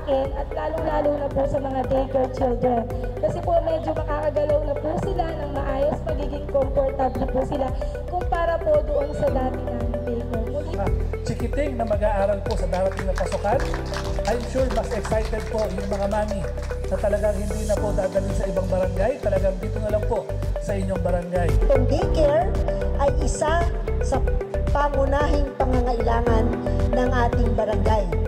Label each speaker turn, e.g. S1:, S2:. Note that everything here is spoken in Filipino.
S1: akin at lalong-lalo na po sa mga daycare children. Kasi po medyo makakagalaw na po sila ng maayos, magiging comfortable po sila kumpara po doon sa dati ng daycare.
S2: Chikiting na mag-aaral po sa darating na pasukan, I'm sure mas excited po yung mga mami na talagang hindi na po dadalhin sa ibang barangay, talagang dito na lang po sa inyong barangay.
S3: Itong daycare ay isa sa pangunahing pangangailangan ng ating barangay.